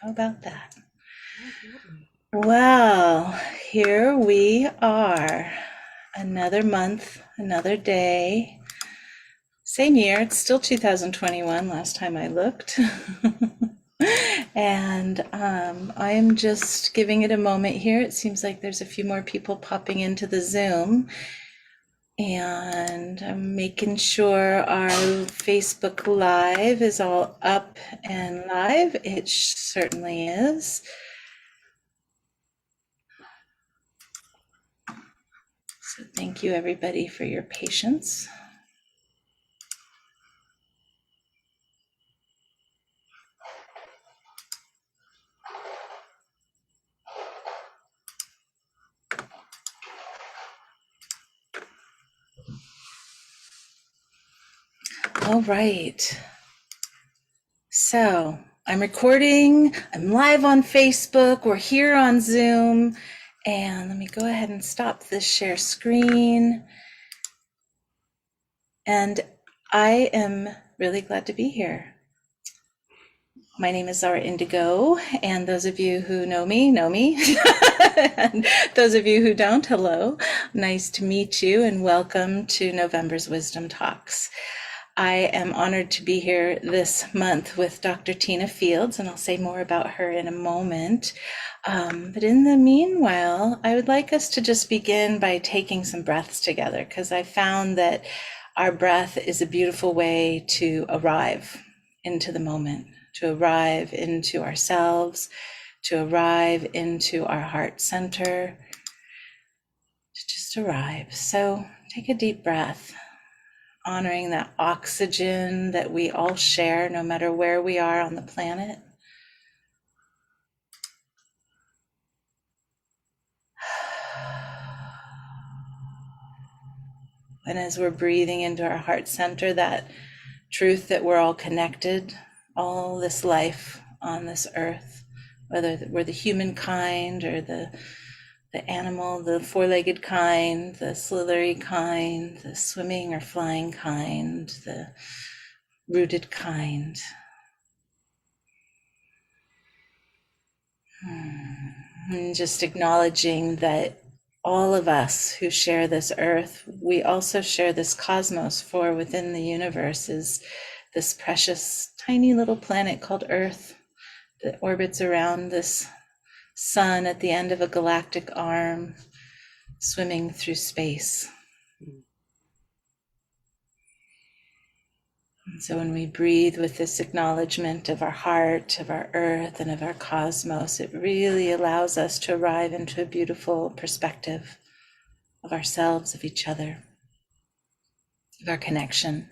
How about that? Well, here we are. Another month, another day. Same year, it's still 2021, last time I looked. And I am just giving it a moment here. It seems like there's a few more people popping into the Zoom. And I'm making sure our Facebook Live is all up and live. It certainly is. So thank you everybody for your patience. All right. So I'm recording, I'm live on Facebook, we're here on Zoom, and let me go ahead and stop this share screen. And I am really glad to be here. My name is Zara Indigo, and those of you who know me, know me. And those of you who don't, hello. Nice to meet you, and welcome to November's Wisdom Talks. I am honored to be here this month with Dr. Tina Fields, and I'll say more about her in a moment. But in the meanwhile, I would like us to just begin by taking some breaths together, because I found that our breath is a beautiful way to arrive into the moment, to arrive into ourselves, to arrive into our heart center, to just arrive. So take a deep breath, honoring that oxygen that we all share no matter where we are on the planet. And as we're breathing into our heart center, that truth that we're all connected, all this life on this earth, whether we're the human kind or the animal, the four-legged kind, the slithery kind, the swimming or flying kind, the rooted kind. And just acknowledging that all of us who share this earth, we also share this cosmos, for within the universe is this precious tiny little planet called Earth that orbits around this sun at the end of a galactic arm, swimming through space. And so when we breathe with this acknowledgement of our heart, of our earth, and of our cosmos, it really allows us to arrive into a beautiful perspective of ourselves, of each other, of our connection.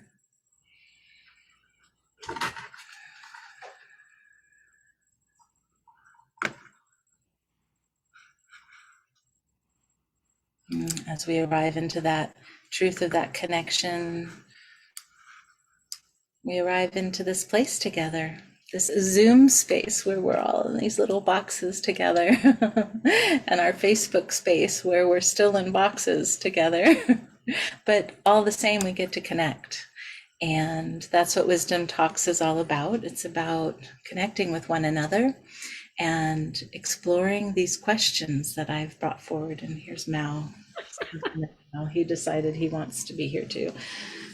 As we arrive into that truth of that connection, we arrive into this place together, this Zoom space where we're all in these little boxes together, and our Facebook space where we're still in boxes together. But all the same, we get to connect. And that's what Wisdom Talks is all about. It's about connecting with one another and exploring these questions that I've brought forward. And here's Mao. He decided he wants to be here too.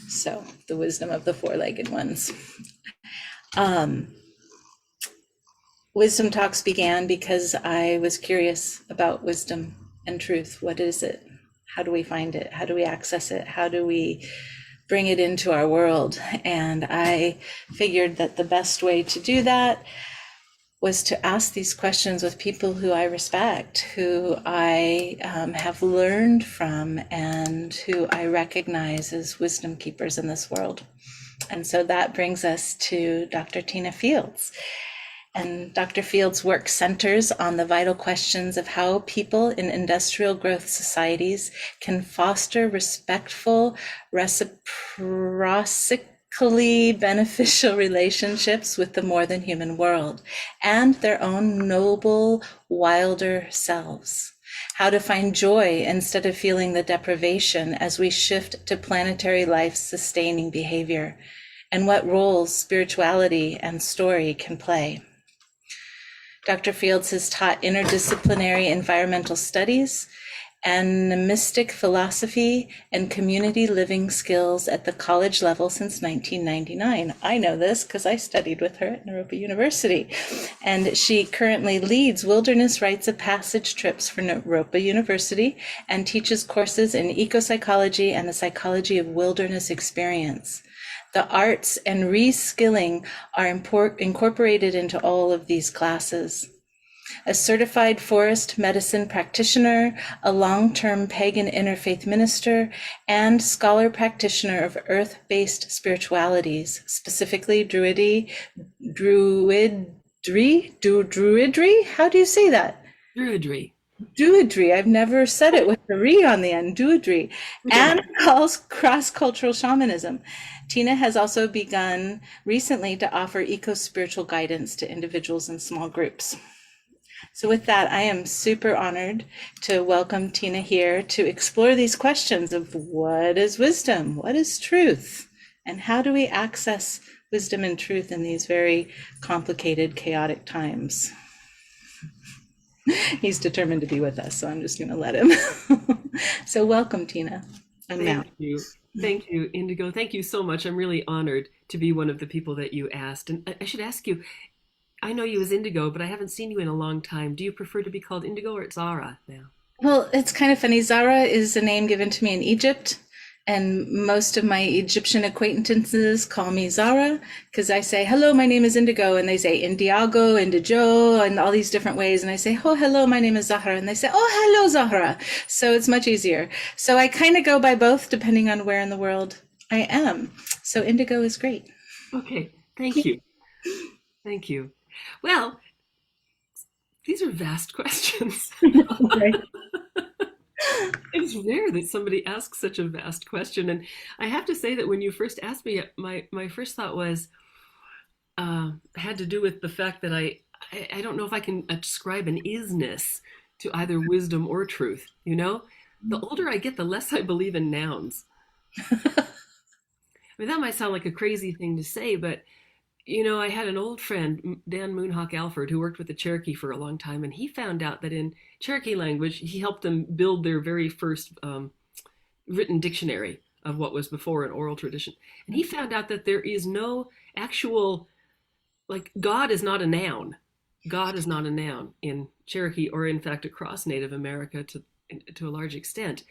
So the wisdom of the four-legged ones. Wisdom Talks began because I was curious about wisdom and truth. What is it? How do we find it? How do we access it? How do we bring it into our world? And I figured that the best way to do that was to ask these questions with people who I respect, who I have learned from, and who I recognize as wisdom keepers in this world. And so that brings us to Dr. Tina Fields. And Dr. Fields' work centers on the vital questions of how people in industrial growth societies can foster respectful, reciprocity, beneficial relationships with the more than human world and their own noble, wilder selves. How to find joy instead of feeling the deprivation as we shift to planetary life sustaining behavior, and what roles spirituality and story can play. Dr. Fields has taught interdisciplinary environmental studies, animistic philosophy, and community living skills at the college level since 1999. I know this because I studied with her at Naropa University. And she currently leads wilderness rites of passage trips for Naropa University and teaches courses in ecopsychology and the psychology of wilderness experience. The arts and reskilling are incorporated into all of these classes. A certified forest medicine practitioner, a long-term pagan interfaith minister, and scholar practitioner of earth-based spiritualities, specifically druidry. How do you say that? Druidry. Druidry. I've never said it with a re on the end. Druidry. And cross-cultural shamanism. Tina has also begun recently to offer eco-spiritual guidance to individuals and small groups. So with that, I am super honored to welcome Tina here to explore these questions of what is wisdom, what is truth, and how do we access wisdom and truth in these very complicated, chaotic times. He's determined to be with us, so I'm just going to let him. So welcome, Tina. Thank you. Thank you, Indigo. Thank you so much. I'm really honored to be one of the people that you asked. And I should ask you, I know you as Indigo, but I haven't seen you in a long time. Do you prefer to be called Indigo or Zara now? Well, it's kind of funny. Zara is a name given to me in Egypt, and most of my Egyptian acquaintances call me Zara because I say, hello, my name is Indigo, and they say Indiago, Indigo, and all these different ways. And I say, oh, hello, my name is Zahra, and they say, oh, hello, Zahra. So it's much easier. So I kind of go by both depending on where in the world I am. So Indigo is great. Okay, thank you. Thank you. Well, these are vast questions. It's rare that somebody asks such a vast question. And I have to say that when you first asked me, my first thought was, had to do with the fact that I don't know if I can ascribe an isness to either wisdom or truth. You know, the older I get, the less I believe in nouns. I mean, that might sound like a crazy thing to say, but you know, I had an old friend, Dan Moonhawk Alford, who worked with the Cherokee for a long time, and he found out that in Cherokee language, he helped them build their very first written dictionary of what was before an oral tradition. And he found out that there is no actual, like, God is not a noun. God is not a noun in Cherokee or, in fact, across Native America to a large extent.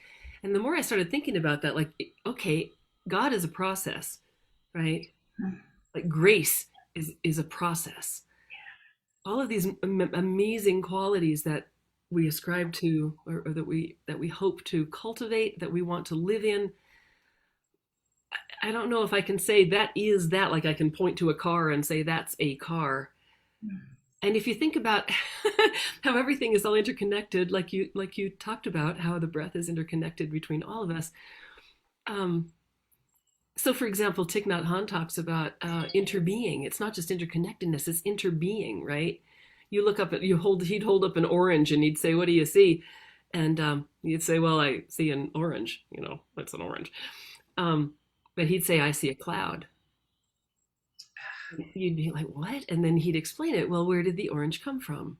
And the more I started thinking about that, like, okay, God is a process, right? Like grace is a process. All of these amazing qualities that we ascribe to, or that we hope to cultivate, that we want to live in. I don't know if I can say that is that, like I can point to a car and say that's a car. And if you think about how everything is all interconnected, like you talked about, how the breath is interconnected between all of us. So, for example, Thich Nhat Hanh talks about interbeing. It's not just interconnectedness; it's interbeing, right? You look up at he'd hold up an orange, and he'd say, "What do you see?" And you'd say, "Well, I see an orange. You know, that's an orange." But he'd say, "I see a cloud." You'd be like, "What?" And then he'd explain it. Well, where did the orange come from?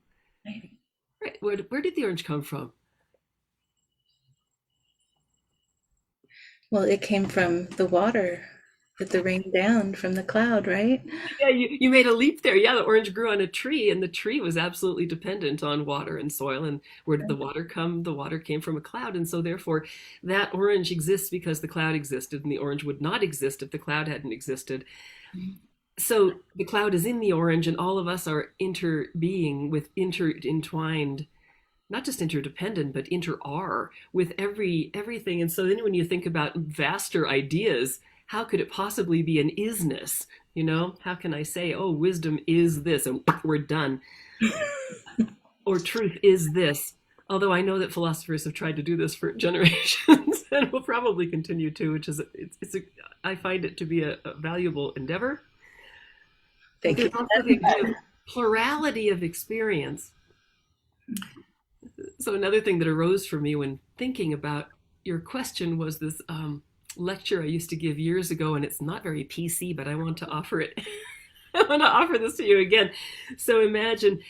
Right. Where did the orange come from? Well, it came from the water that the rain down from the cloud, right? Yeah, you made a leap there. Yeah, the orange grew on a tree, and the tree was absolutely dependent on water and soil. And where did the water come? The water came from a cloud. And so, therefore, that orange exists because the cloud existed, and the orange would not exist if the cloud hadn't existed. So, the cloud is in the orange, and all of us are interbeing with intertwined, not just interdependent, but inter-are with everything. And so then when you think about vaster ideas, how could it possibly be an isness? You know, how can I say, oh, wisdom is this, and we're done? Or truth is this. Although I know that philosophers have tried to do this for generations and will probably continue to, which is, I find it to be a valuable endeavor. Thank you. There's also the idea of plurality of experience. So another thing that arose for me when thinking about your question was this lecture I used to give years ago, and it's not very PC, but I want to offer it. I want to offer this to you again. So imagine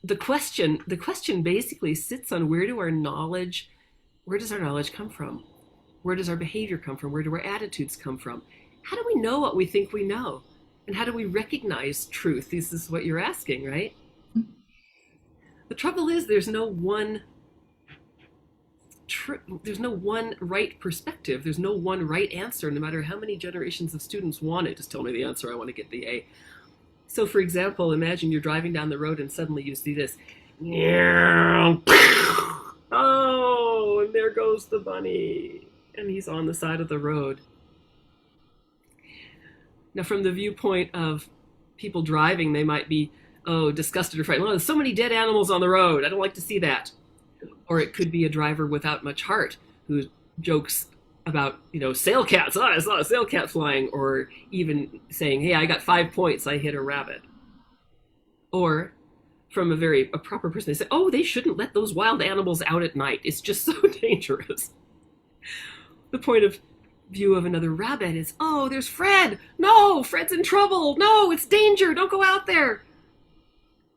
the question. The question basically sits on where does our knowledge come from? Where does our behavior come from? Where do our attitudes come from? How do we know what we think we know? And how do we recognize truth? This is what you're asking, right? The trouble is there's no one right perspective. There's no one right answer, no matter how many generations of students want it. Just tell me the answer, I want to get the A. So for example, imagine you're driving down the road and suddenly you see this. Oh, and there goes the bunny. And he's on the side of the road. Now, from the viewpoint of people driving, they might be, oh, disgusted or frightened. Oh, there's so many dead animals on the road. I don't like to see that. Or it could be a driver without much heart who jokes about, sail cats. Oh, I saw a sail cat flying. Or even saying, hey, I got 5 points. I hit a rabbit. Or from a proper person, they say, oh, they shouldn't let those wild animals out at night. It's just so dangerous. The point of view of another rabbit is, oh, there's Fred. No, Fred's in trouble. No, it's danger. Don't go out there.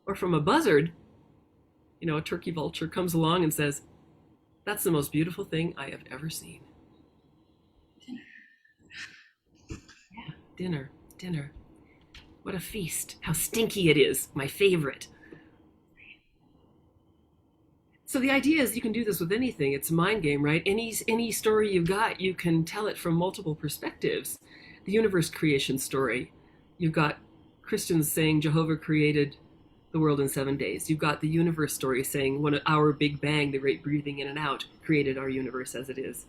Or from a buzzard, a turkey vulture comes along and says, that's the most beautiful thing I have ever seen. Yeah, dinner. What a feast. How stinky it is. My favorite. So the idea is you can do this with anything. It's a mind game, right? Any story you've got, you can tell it from multiple perspectives. The universe creation story. You've got Christians saying Jehovah created the world in 7 days. You've got the universe story saying when our Big Bang, the rate breathing in and out, created our universe as it is.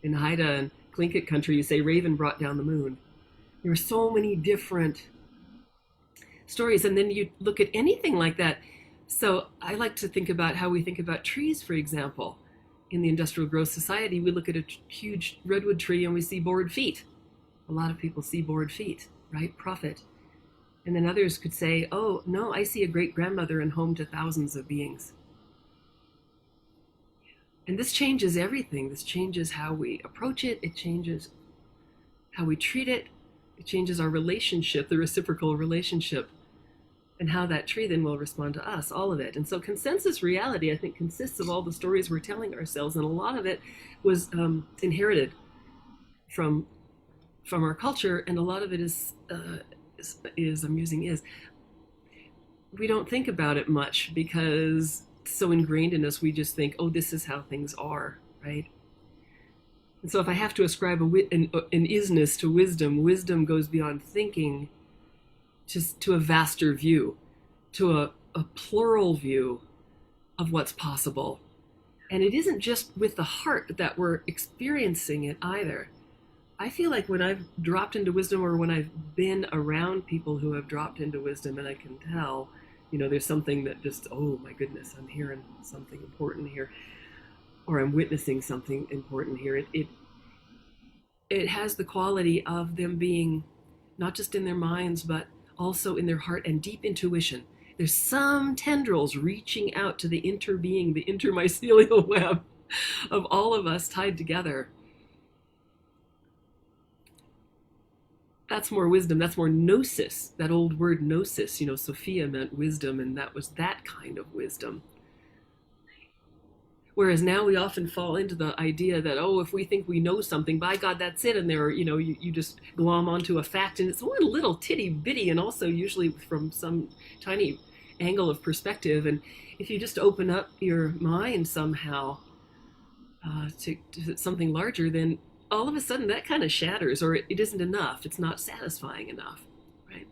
In Haida and Tlingit country, you say Raven brought down the moon. There are so many different stories. And then you look at anything like that. So I like to think about how we think about trees, for example. In the industrial growth society, we look at a huge redwood tree and we see bored feet. A lot of people see bored feet, right? Profit. And then others could say, oh, no, I see a great-grandmother and home to thousands of beings. And this changes everything. This changes how we approach it. It changes how we treat it. It changes our relationship, the reciprocal relationship, and how that tree then will respond to us, all of it. And so consensus reality, I think, consists of all the stories we're telling ourselves, and a lot of it was inherited from our culture, and a lot of it is we don't think about it much because it's so ingrained in us. We just think, oh, this is how things are, right? And so if I have to ascribe an isness to wisdom, wisdom goes beyond thinking just to a vaster view, to a plural view of what's possible. And it isn't just with the heart that we're experiencing it either. I feel like when I've dropped into wisdom, or when I've been around people who have dropped into wisdom, and I can tell, there's something that just, oh my goodness, I'm hearing something important here, or I'm witnessing something important here. It has the quality of them being not just in their minds, but also in their heart and deep intuition. There's some tendrils reaching out to the interbeing, the intermycelial web of all of us tied together. That's more wisdom. That's more gnosis. That old word gnosis, Sophia meant wisdom, and that was that kind of wisdom. Whereas now we often fall into the idea that, oh, if we think we know something, by God, that's it. And there, you just glom onto a fact, and it's one little titty bitty, and also usually from some tiny angle of perspective. And if you just open up your mind somehow to something larger, then all of a sudden that kind of shatters, or it isn't enough. It's not satisfying enough, right?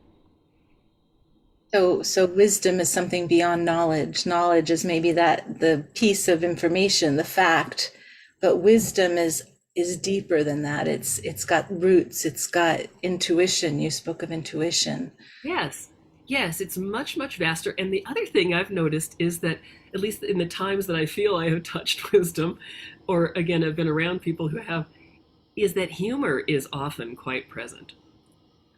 So wisdom is something beyond knowledge. Knowledge is maybe the piece of information, the fact, but wisdom is deeper than that. It's got roots. It's got intuition. You spoke of intuition. Yes, it's much, much vaster. And the other thing I've noticed is that, at least in the times that I feel I have touched wisdom, or again, I've been around people who have, is that humor is often quite present.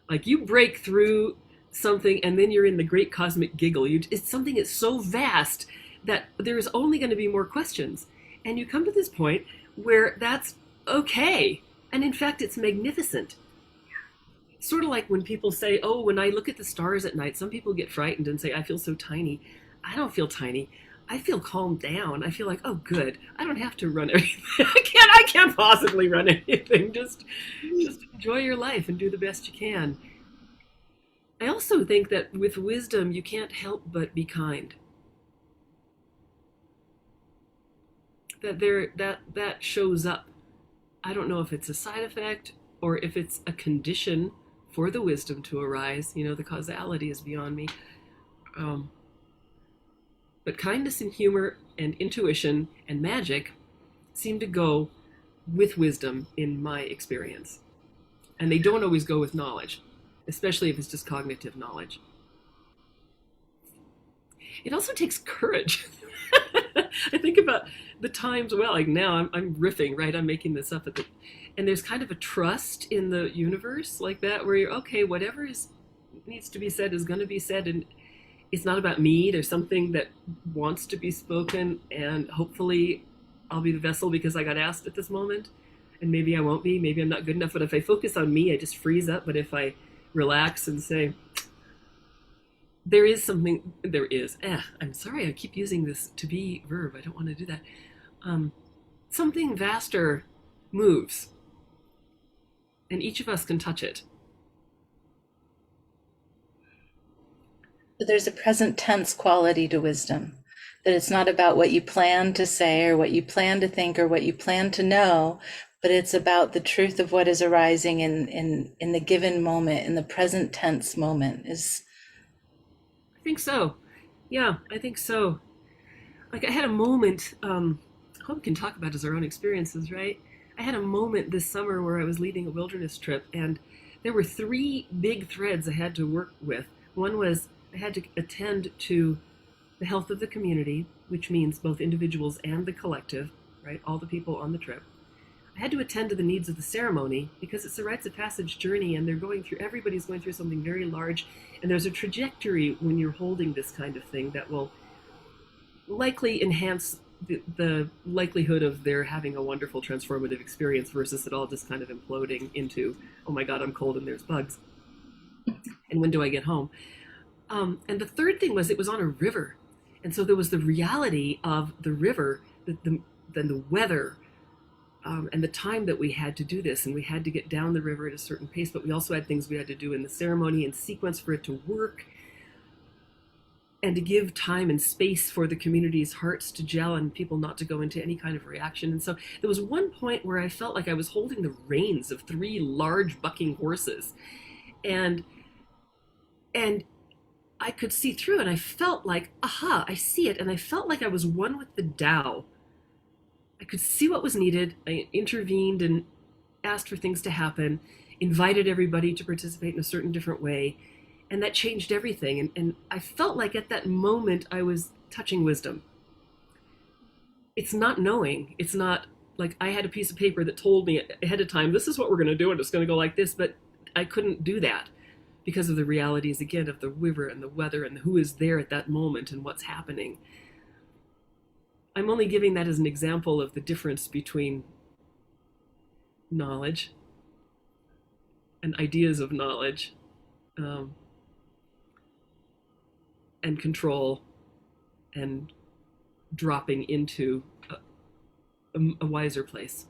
Like you break through something and then you're in the great cosmic giggle. It's something that's so vast that there's only going to be more questions. And you come to this point where that's okay. And in fact, it's magnificent. sort of like when people say, oh, when I look at the stars at night, some people get frightened and say, I feel so tiny. I don't feel tiny. I feel calmed down. I feel like, oh, good. I don't have to run anything. I can't possibly run anything. Just enjoy your life and do the best you can. I also think that with wisdom, you can't help but be kind. That shows up. I don't know if it's a side effect or if it's a condition for the wisdom to arise. You know, the causality is beyond me. Um, but kindness and humor and intuition and magic seem to go with wisdom in my experience. And they don't always go with knowledge, especially if it's just cognitive knowledge. It also takes courage. I think about the times, well, like now I'm riffing, right? I'm making this up and there's kind of a trust in the universe like that, where you're, okay, whatever needs to be said is going to be said, and it's not about me. There's something that wants to be spoken, and hopefully I'll be the vessel because I got asked at this moment, and maybe I won't be, maybe I'm not good enough, but if I focus on me, I just freeze up. But if I relax and say, there is something, I'm sorry, I keep using this to be verb. I don't want to do that. Something vaster moves, and each of us can touch it. But there's a present tense quality to wisdom, that it's not about what you plan to say or what you plan to think or what you plan to know, but it's about the truth of what is arising in the given moment, in the present tense moment. I think so. Yeah, I think so. Like I had a moment, all we can talk about is our own experiences, right? I had a moment this summer where I was leading a wilderness trip, and there were three big threads I had to work with. One was I had to attend to the health of the community, which means both individuals and the collective, right? All the people on the trip. I had to attend to the needs of the ceremony because it's a rites of passage journey, and everybody's going through something very large, and there's a trajectory when you're holding this kind of thing that will likely enhance the likelihood of their having a wonderful transformative experience versus it all just kind of imploding into, oh my God, I'm cold and there's bugs. And when do I get home? And the third thing was it was on a river. And so there was the reality of the river, then the weather, and the time that we had to do this. And we had to get down the river at a certain pace, but we also had things we had to do in the ceremony and sequence for it to work, and to give time and space for the community's hearts to gel and people not to go into any kind of reaction. And so there was one point where I felt like I was holding the reins of three large bucking horses. And I could see through, and I felt like, aha, I see it. And I felt like I was one with the Tao. I could see what was needed. I intervened and asked for things to happen, invited everybody to participate in a certain different way. And that changed everything. And I felt like at that moment I was touching wisdom. It's not knowing. It's not like I had a piece of paper that told me ahead of time, this is what we're going to do, and it's going to go like this. But I couldn't do that because of the realities, again, of the river and the weather and who is there at that moment and what's happening. I'm only giving that as an example of the difference between knowledge and ideas of knowledge, and control, and dropping into a wiser place,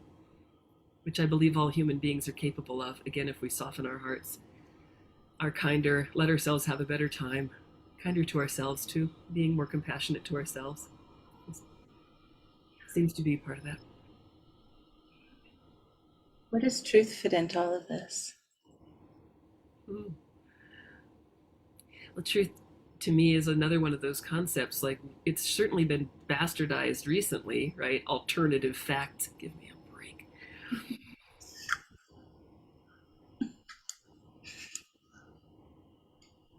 which I believe all human beings are capable of, again, if we soften our hearts, are kinder, let ourselves have a better time, kinder to ourselves too, being more compassionate to ourselves. Seems to be part of that. Where does truth fit into all of this? Well, truth to me is another one of those concepts. Like, it's certainly been bastardized recently, right? Alternative facts. Give me a break.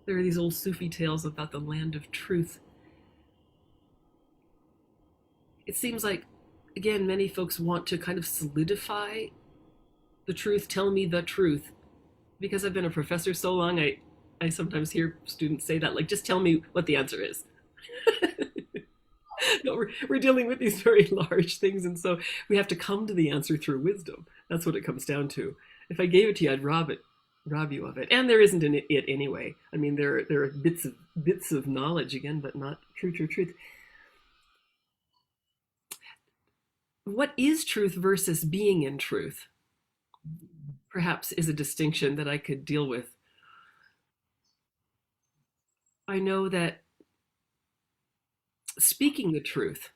There are these old Sufi tales about the land of truth. It seems like, again, many folks want to kind of solidify the truth, tell me the truth. Because I've been a professor so long, I sometimes hear students say that, like, just tell me what the answer is. No, we're dealing with these very large things, and so we have to come to the answer through wisdom. That's what it comes down to. If I gave it to you, I'd rob it. rob you of it. And there isn't an it anyway. I mean, there are bits of knowledge again, but not truth. What is truth versus being in truth? Perhaps is a distinction that I could deal with. I know that speaking the truth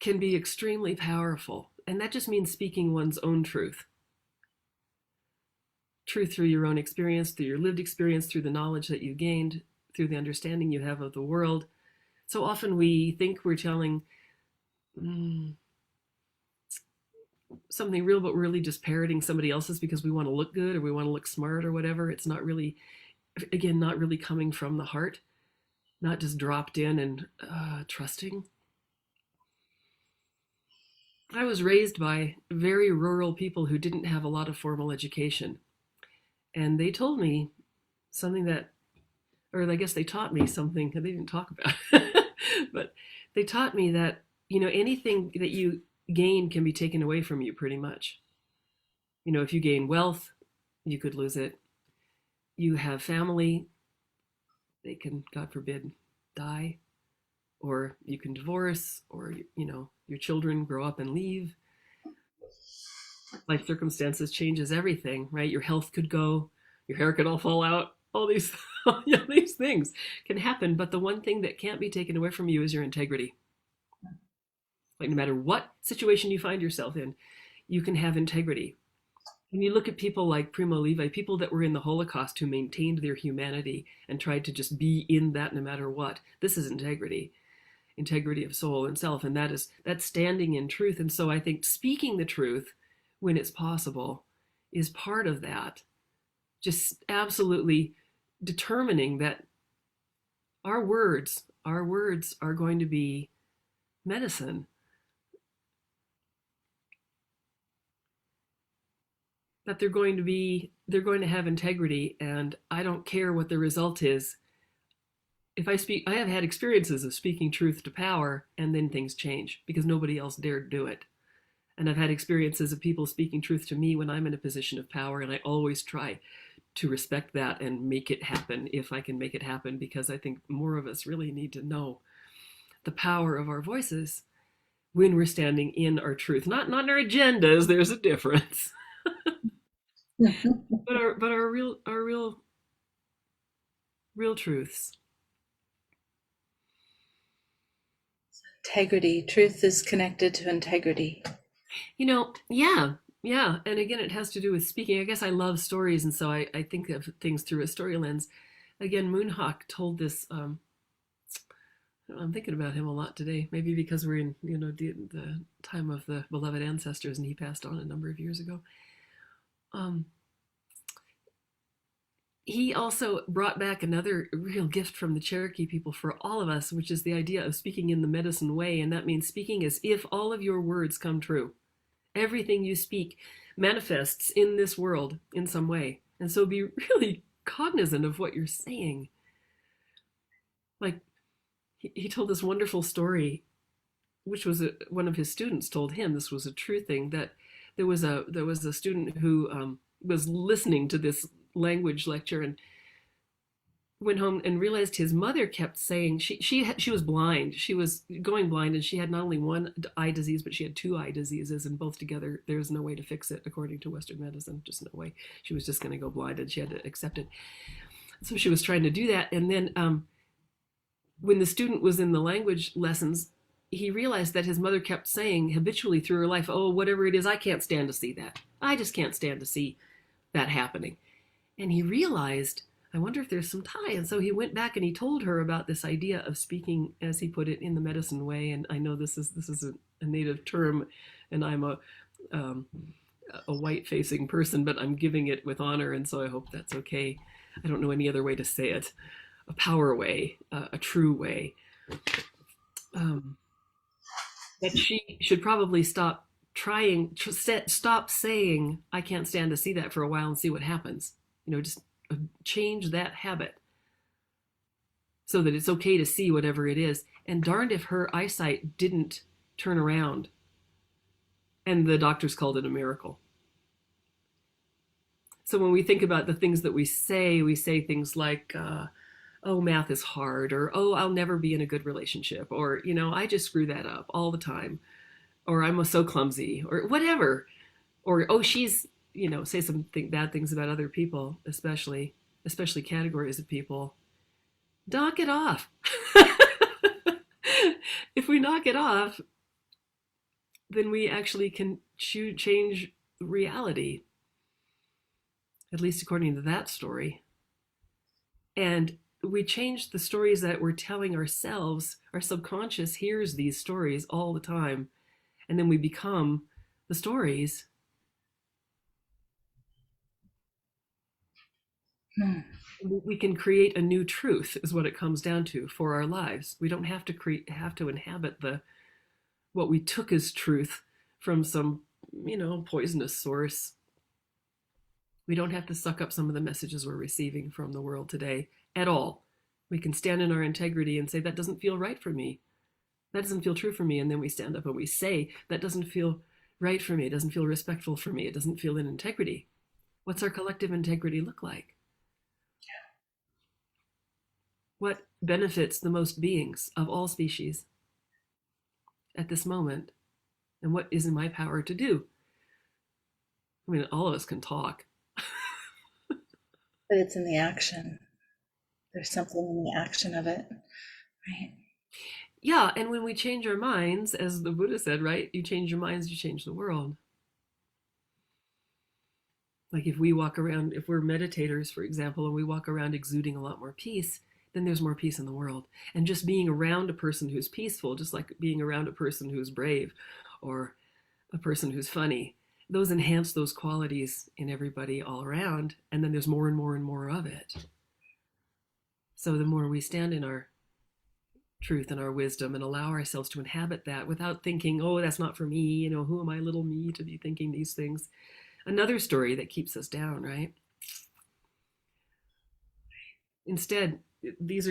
can be extremely powerful, and that just means speaking one's own truth. Truth through your own experience, through your lived experience, through the knowledge that you gained, through the understanding you have of the world. So often we think we're telling something real, but we're really just parroting somebody else's because we want to look good or we want to look smart or whatever. It's not really, again, not really coming from the heart, not just dropped in and trusting. I was raised by very rural people who didn't have a lot of formal education. And they told me something that, or I guess they taught me something that they didn't talk about, but they taught me that, anything that you gain can be taken away from you pretty much. If you gain wealth, you could lose it. You have family, they can, God forbid, die, or you can divorce, or, your children grow up and leave. Life circumstances changes everything, right? Your health could go, your hair could all fall out, all these, these things can happen. But the one thing that can't be taken away from you is your integrity. Like no matter what situation you find yourself in, you can have integrity. When you look at people like Primo Levi, people that were in the Holocaust who maintained their humanity and tried to just be in that no matter what, this is integrity of soul and self, and that's standing in truth. And so I think speaking the truth when it's possible is part of that. Just absolutely determining that our words are going to be medicine. That they're going to have integrity, and I don't care what the result is. If I have had experiences of speaking truth to power, and then things change because nobody else dared do it. And I've had experiences of people speaking truth to me when I'm in a position of power, and I always try to respect that and make it happen if I can make it happen, because I think more of us really need to know the power of our voices when we're standing in our truth, not in our agendas. There's a difference. but our real truths. Integrity. Truth is connected to integrity. Yeah. And again, it has to do with speaking. I guess I love stories, and so I think of things through a story lens. Again, Moonhawk told this. I'm thinking about him a lot today, maybe because we're in the time of the beloved ancestors, and he passed on a number of years ago. He also brought back another real gift from the Cherokee people for all of us, which is the idea of speaking in the medicine way. And that means speaking as if all of your words come true. Everything you speak manifests in this world in some way. And so be really cognizant of what you're saying. Like, he told this wonderful story, which was one of his students told him. This was a true thing, that there was a student who was listening to this language lecture and went home and realized his mother kept saying she was blind. She was going blind, and she had not only one eye disease, but she had two eye diseases, and both together there's no way to fix it according to Western medicine. Just no way. She was just going to go blind, and she had to accept it. So she was trying to do that, and then when the student was in the language lessons, he realized that his mother kept saying habitually through her life, "Oh, whatever it is, I can't stand to see that. I just can't stand to see that happening." And he realized, I wonder if there's some tie. And so he went back and he told her about this idea of speaking, as he put it, in the medicine way. And I know this is a native term, and I'm a white-facing person, but I'm giving it with honor, and so I hope that's okay. I don't know any other way to say it. A power way, a true way. That she should probably stop saying, "I can't stand to see that," for a while and see what happens. Just change that habit so that it's okay to see whatever it is. And darned if her eyesight didn't turn around. And the doctors called it a miracle. So when we think about the things that we say things like, oh, math is hard, or oh, I'll never be in a good relationship, or, I just screw that up all the time, or I'm so clumsy, or whatever, or oh, she's, say some bad things about other people, especially categories of people. Knock it off. If we knock it off, then we actually can change reality, at least according to that story. And we change the stories that we're telling ourselves. Our subconscious hears these stories all the time, and then we become the stories. Hmm. We can create a new truth, is what it comes down to, for our lives. We don't have to inhabit the what we took as truth from some poisonous source. We don't have to suck up some of the messages we're receiving from the world today at all. We can stand in our integrity and say, that doesn't feel right for me. That doesn't feel true for me. And then we stand up and we say, that doesn't feel right for me. It doesn't feel respectful for me. It doesn't feel in integrity. What's our collective integrity look like? What benefits the most beings of all species at this moment? And what is in my power to do? I mean, all of us can talk. But it's in the action. There's something in the action of it, right? Yeah, and when we change our minds, as the Buddha said, right? You change your minds, you change the world. Like if we're meditators, for example, and we walk around exuding a lot more peace, then there's more peace in the world. And just being around a person who's peaceful, just like being around a person who's brave or a person who's funny, those enhance those qualities in everybody all around. And then there's more and more and more of it. So the more we stand in our truth and our wisdom and allow ourselves to inhabit that without thinking, oh, that's not for me, who am I, little me, to be thinking these things. Another story that keeps us down, right? Instead, these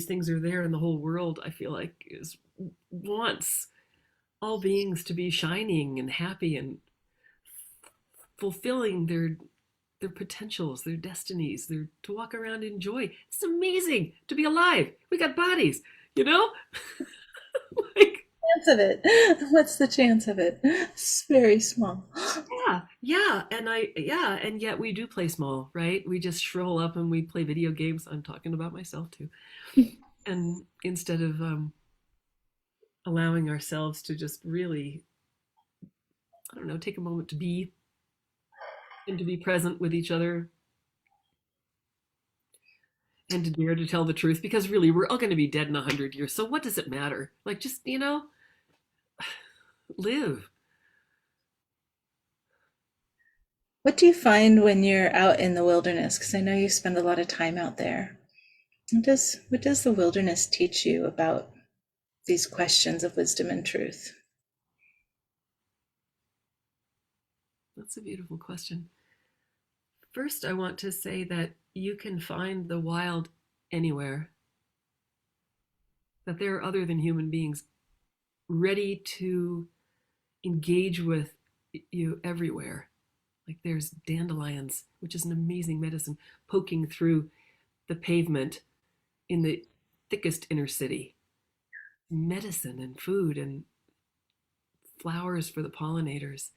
things are there, and the whole world, I feel like, wants all beings to be shining and happy and fulfilling their potentials, their destinies, to walk around in joy. It's amazing to be alive. We got bodies, like, Chance of it. What's the chance of it? It's very small. and yet we do play small, right? We just shrivel up and we play video games. I'm talking about myself too. And instead of allowing ourselves to just really, I don't know, take a moment to be and to be present with each other and to dare to tell the truth, because really we're all going to be dead in 100 years. So what does it matter? Like, just, live. What do you find when you're out in the wilderness? Because I know you spend a lot of time out there. What does the wilderness teach you about these questions of wisdom and truth? That's a beautiful question. First, I want to say that you can find the wild anywhere, that there are other than human beings ready to engage with you everywhere. Like there's dandelions, which is an amazing medicine, poking through the pavement in the thickest inner city. Medicine and food and flowers for the pollinators.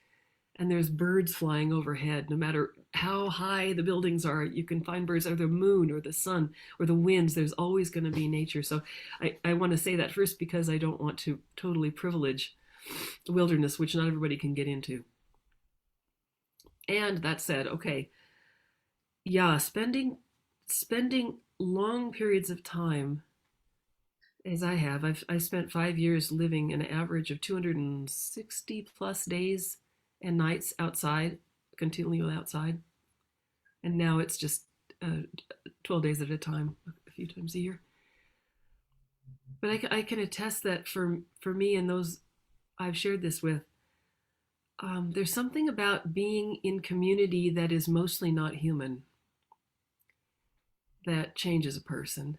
And there's birds flying overhead. No matter how high the buildings are, you can find birds, or the moon or the sun or the winds. There's always going to be nature. So I want to say that first, because I don't want to totally privilege the wilderness, which not everybody can get into. And that said, okay, yeah, spending long periods of time, as I have, I spent 5 years living an average of 260 plus days and nights outside, continually outside. And now it's just 12 days at a time, a few times a year. But I can attest that for me and those I've shared this with, there's something about being in community that is mostly not human that changes a person.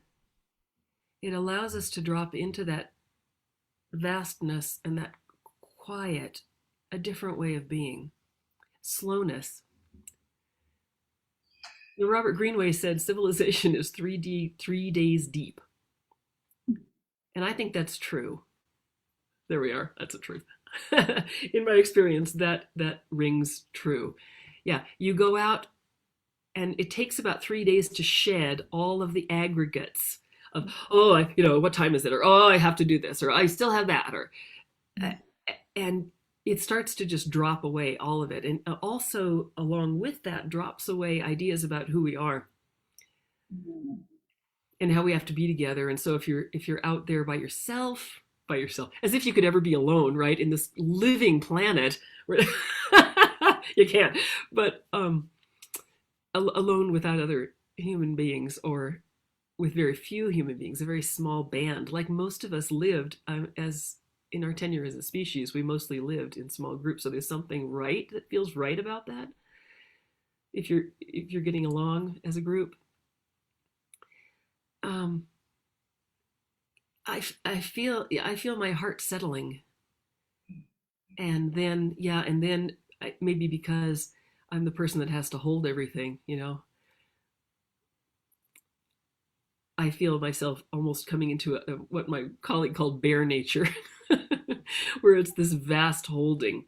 It allows us to drop into that vastness and that quiet, a different way of being, slowness. Robert Greenway said civilization is 3 days deep. And I think that's true. There we are. That's a truth. In my experience, that rings true. Yeah, you go out and it takes about 3 days to shed all of the aggregates of, oh, what time is it? Or, oh, I have to do this, or I still have that, or uh, and it starts to just drop away, all of it. And also along with that drops away ideas about who we are and how we have to be together. And so if you're out there by yourself, as if you could ever be alone, right, in this living planet where you can't, but alone without other human beings, or with very few human beings, a very small band, like most of us lived, as in our tenure as a species, we mostly lived in small groups. So there's something right that feels right about that. If you're getting along as a group, um, I feel my heart settling, and then maybe because I'm the person that has to hold everything, I feel myself almost coming into what my colleague called bear nature, where it's this vast holding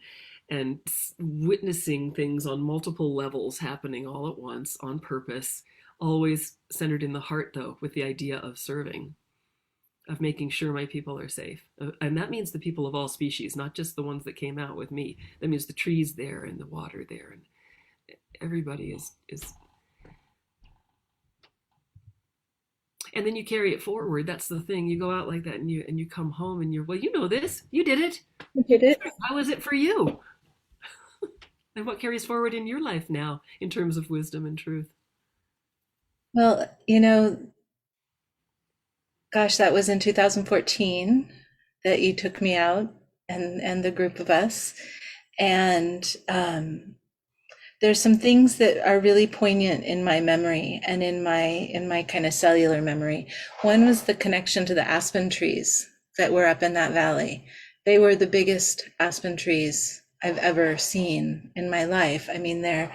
and witnessing things on multiple levels happening all at once on purpose, always centered in the heart, though, with the idea of serving, of making sure my people are safe. And that means the people of all species, not just the ones that came out with me. That means the trees there and the water there, and everybody is. And then you carry it forward. That's the thing. You go out like that, and you come home, and you're, well, you know this. You did it. You did it. How was it for you? And what carries forward in your life now in terms of wisdom and truth? Well, gosh, that was in 2014 that you took me out, and the group of us. And there's some things that are really poignant in my memory and in my kind of cellular memory. One was the connection to the aspen trees that were up in that valley. They were the biggest aspen trees I've ever seen in my life. I mean, their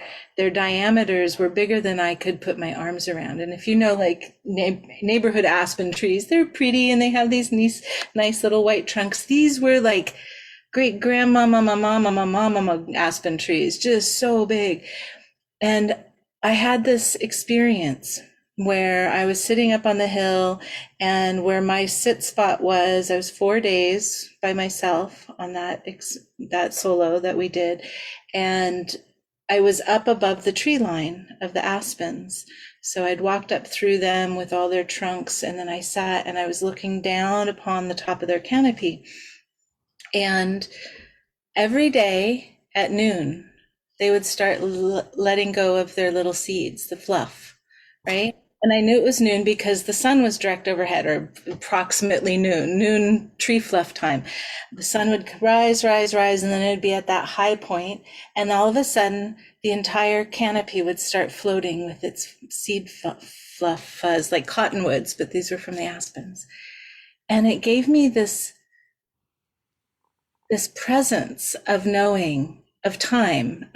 diameters were bigger than I could put my arms around. And if you know, like neighborhood aspen trees, they're pretty and they have these nice little white trunks. These were like great grandmama, mama aspen trees, just so big. And I had this experience where I was sitting up on the hill, and where my sit spot was, I was 4 days by myself on that solo that we did. And I was up above the tree line of the aspens. So I'd walked up through them with all their trunks, and then I sat and I was looking down upon the top of their canopy. And every day at noon, they would start letting go of their little seeds, the fluff, right? And I knew it was noon because the sun was direct overhead, or approximately noon tree fluff time. The sun would rise, and then it'd be at that high point, and all of a sudden, the entire canopy would start floating with its seed fluff fuzz, like cottonwoods, but these were from the aspens. And it gave me this presence of knowing, of time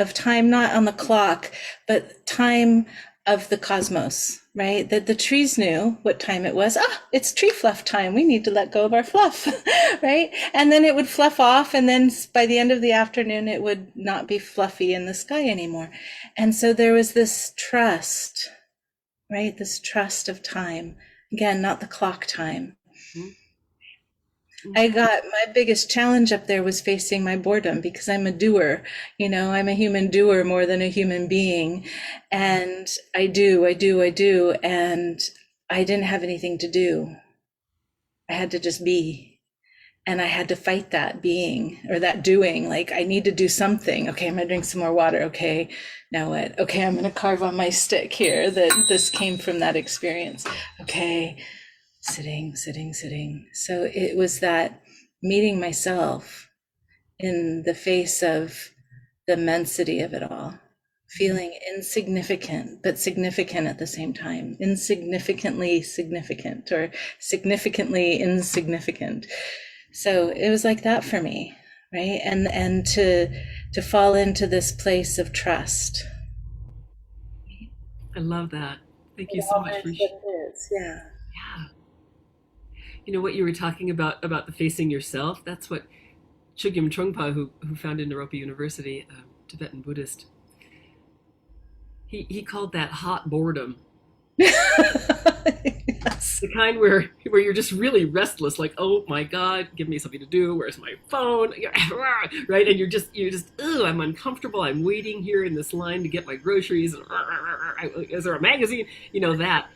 not on the clock, but time of the cosmos, right? That the trees knew what time it was. It's tree fluff time. We need to let go of our fluff, right? And then it would fluff off, and then by the end of the afternoon, it would not be fluffy in the sky anymore. And so there was this trust, right? This trust of time. Again, not the clock time. I got my biggest challenge up there was facing my boredom, because I'm a doer. I'm a human doer more than a human being. And I do. And I didn't have anything to do. I had to just be. And I had to fight that being, or that doing. Like, I need to do something. Okay, I'm going to drink some more water. Okay, now what? Okay, I'm going to carve on my stick here. That this came from that experience. Okay. Sitting. So it was that meeting myself in the face of the immensity of it all, feeling insignificant, but significant at the same time, insignificantly significant, or significantly insignificant. So it was like that for me, right? And to fall into this place of trust. I love that. Thank It you so all much for is what it is. Yeah. yeah. You know what you were talking about the facing yourself. That's what Chogyam Trungpa, who founded Naropa University, a Tibetan Buddhist, he called that hot boredom. Yes. The kind where you're just really restless, like, oh my god, give me something to do. Where's my phone? Right? And you're just, oh, I'm uncomfortable. I'm waiting here in this line to get my groceries. Is there a magazine? You know that.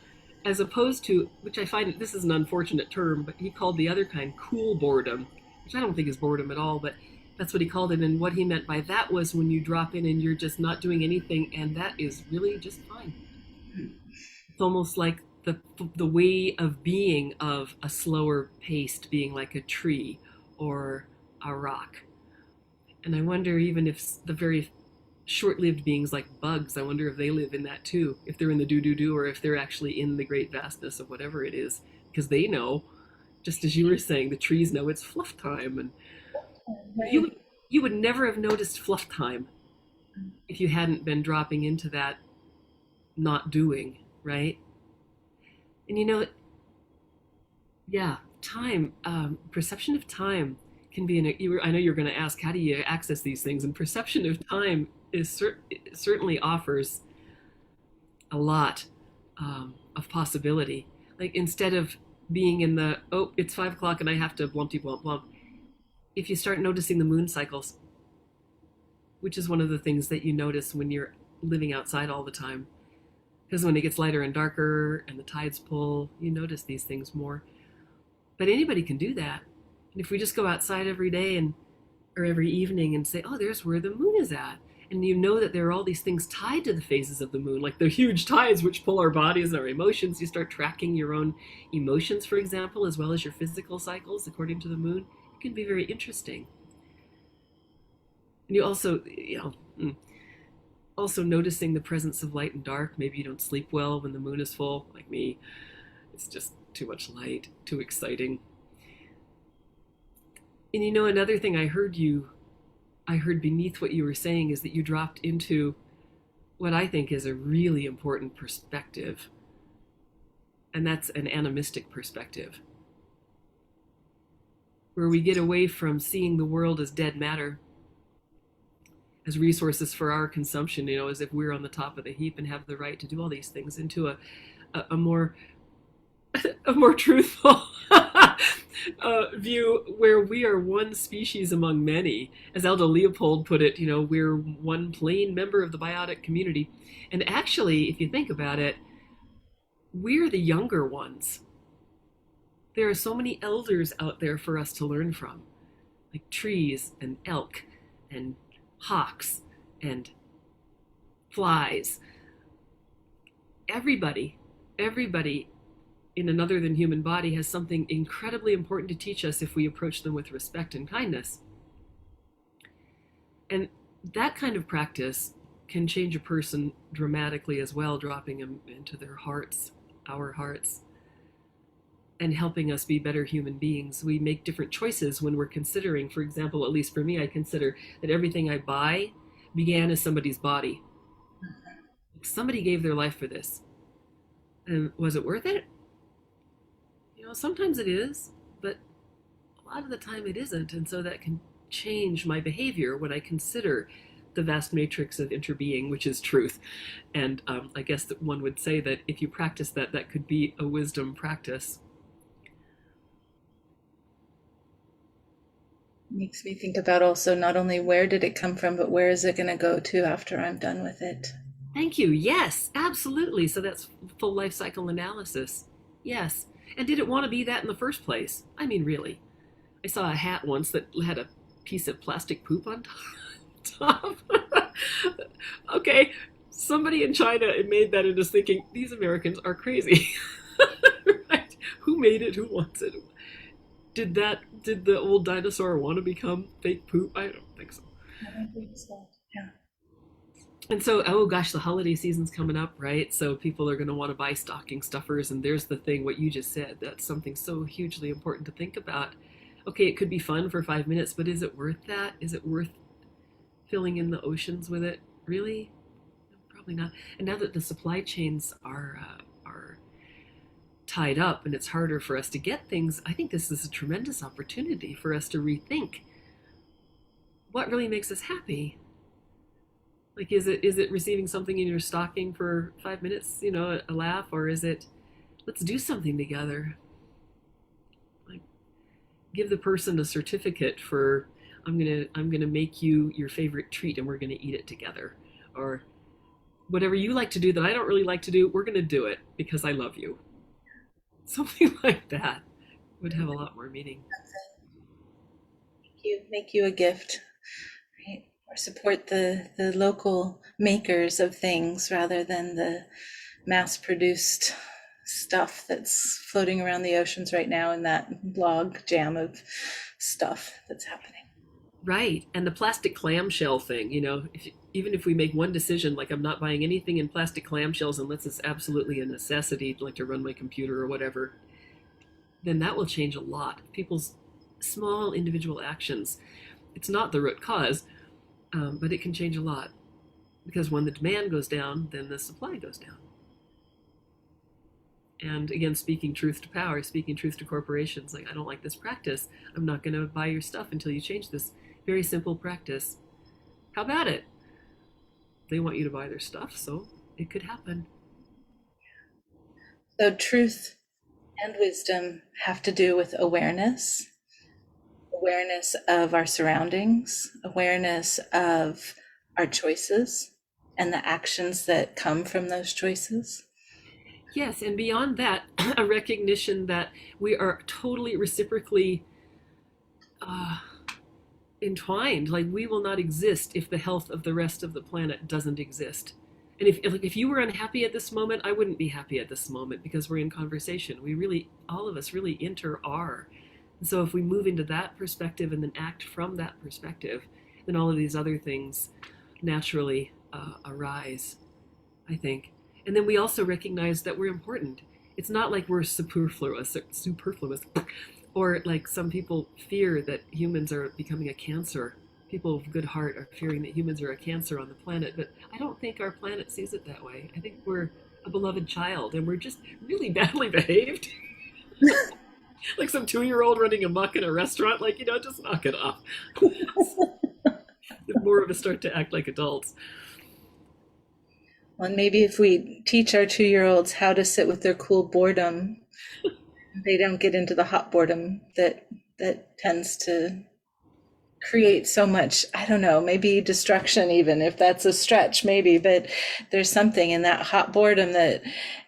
As opposed to, which I find this is an unfortunate term, but he called the other kind cool boredom, which I don't think is boredom at all, but that's what he called it. And what he meant by that was when you drop in and you're just not doing anything, and that is really just fine. It's almost like the way of being of a slower paced being, like a tree or a rock. And I wonder, even if the very short-lived beings like bugs, I wonder if they live in that too, if they're in the do or if they're actually in the great vastness of whatever it is, because they know, just as you were saying, the trees know it's fluff time. And you Right. would you would never have noticed fluff time if you hadn't been dropping into that not doing, right? And yeah, time, perception of time can be I know you're going to ask, how do you access these things? And perception of time certainly offers a lot of possibility. Like, instead of being in the, oh, it's 5 o'clock and I have to blumpty blump blump, if you start noticing the moon cycles, which is one of the things that you notice when you're living outside all the time, because when it gets lighter and darker and the tides pull, you notice these things more. But anybody can do that. And if we just go outside every day and or every evening and say, oh, there's where the moon is at. And you know that there are all these things tied to the phases of the moon, like the huge tides which pull our bodies and our emotions. You start tracking your own emotions, for example, as well as your physical cycles according to the moon. It can be very interesting. And you also, also noticing the presence of light and dark. Maybe you don't sleep well when the moon is full, like me. It's just too much light, too exciting. And another thing I heard beneath what you were saying is that you dropped into what I think is a really important perspective, and that's an animistic perspective, where we get away from seeing the world as dead matter, as resources for our consumption, as if we're on the top of the heap and have the right to do all these things, into a more a more truthful view, where we are one species among many. As Aldo Leopold put it, we're one plain member of the biotic community. And actually, if you think about it, we're the younger ones. There are so many elders out there for us to learn from, like trees and elk and hawks and flies. Everybody in another than human body has something incredibly important to teach us if we approach them with respect and kindness. And that kind of practice can change a person dramatically as well, dropping them into their hearts, our hearts, and helping us be better human beings. We make different choices when we're considering, for example, at least for me, I consider that everything I buy began as somebody's body. Somebody gave their life for this. And was it worth it? Sometimes it is, but a lot of the time it isn't. And so that can change my behavior when I consider the vast matrix of interbeing, which is truth. And I guess that one would say that if you practice that, that could be a wisdom practice. Makes me think about also not only where did it come from, but where is it going to go to after I'm done with it? Thank you. Yes, absolutely. So that's full life cycle analysis. Yes. And did it want to be that in the first place? I mean, really. I saw a hat once that had a piece of plastic poop on top. Okay, somebody in China made that and is thinking, these Americans are crazy. Right? Who made it? Who wants it? Did the old dinosaur want to become fake poop? I don't think so. I don't think so. Yeah. And so, oh gosh, the holiday season's coming up, right? So people are going to want to buy stocking stuffers. And there's the thing, what you just said, that's something so hugely important to think about. Okay, it could be fun for 5 minutes, but is it worth that? Is it worth filling in the oceans with it? Really? No, probably not. And now that the supply chains are tied up and it's harder for us to get things, I think this is a tremendous opportunity for us to rethink what really makes us happy. Like, is it receiving something in your stocking for 5 minutes, a laugh, or is it let's do something together? Like, give the person a certificate for I'm gonna make you your favorite treat and we're gonna eat it together, or whatever you like to do that I don't really like to do, we're gonna do it because I love you. Something like that would have a lot more meaning. Make you a gift, right? Or support the local makers of things rather than the mass-produced stuff that's floating around the oceans right now in that log jam of stuff that's happening. Right. And the plastic clamshell thing, even if we make one decision, like I'm not buying anything in plastic clamshells unless it's absolutely a necessity, like to run my computer or whatever, then that will change a lot. People's small individual actions. It's not the root cause, but it can change a lot. Because when the demand goes down, then the supply goes down. And again, speaking truth to power, speaking truth to corporations, like, I don't like this practice. I'm not going to buy your stuff until you change this very simple practice. How about it? They want you to buy their stuff, so it could happen. So truth and wisdom have to do with awareness of our surroundings, awareness of our choices and the actions that come from those choices. Yes, and beyond that, a recognition that we are totally reciprocally uh, entwined. Like, we will not exist if the health of the rest of the planet doesn't exist. And if you were unhappy at this moment, I wouldn't be happy at this moment because we're in conversation. We really, all of us really enter are. And so if we move into that perspective and then act from that perspective, then all of these other things naturally arise, I think. And then we also recognize that we're important. It's not like we're superfluous, or like some people fear that humans are becoming a cancer. People of good heart are fearing that humans are a cancer on the planet, but I don't think our planet sees it that way. I think we're a beloved child and we're just really badly behaved. Like some 2-year-old running amok in a restaurant, like, just knock it off. The more of us start to act like adults. Well, and maybe if we teach our 2-year-olds how to sit with their cool boredom, they don't get into the hot boredom that tends to create so much, I don't know, maybe destruction, even if that's a stretch, maybe, but there's something in that hot boredom that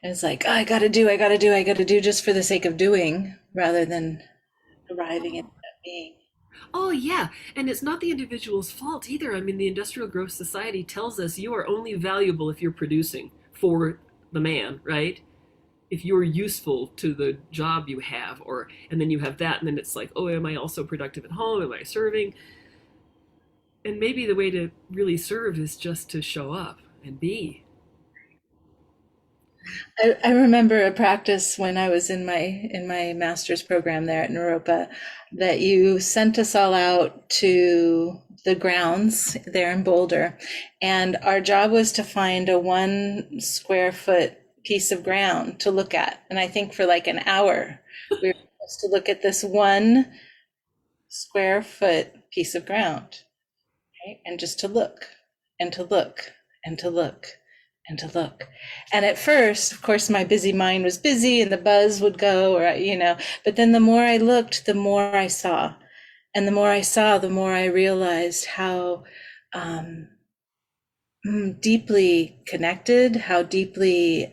is like, oh, I gotta do just for the sake of doing rather than arriving at that being. Oh, yeah. And it's not the individual's fault either. I mean, the industrial growth society tells us you are only valuable if you're producing for the man, right? If you're useful to the job you have, and then you have that, and then it's like, oh, am I also productive at home? Am I serving? And maybe the way to really serve is just to show up and be. I remember a practice when I was in my master's program there at Naropa, that you sent us all out to the grounds there in Boulder, and our job was to find a 1 square foot piece of ground to look at. And I think for like an hour, we were supposed to look at this 1 square foot piece of ground, right? And just to look and to look and to look and to look. And at first, of course, my busy mind was busy and the buzz would go, but then the more I looked, the more I saw. And the more I saw, the more I realized how deeply connected, how deeply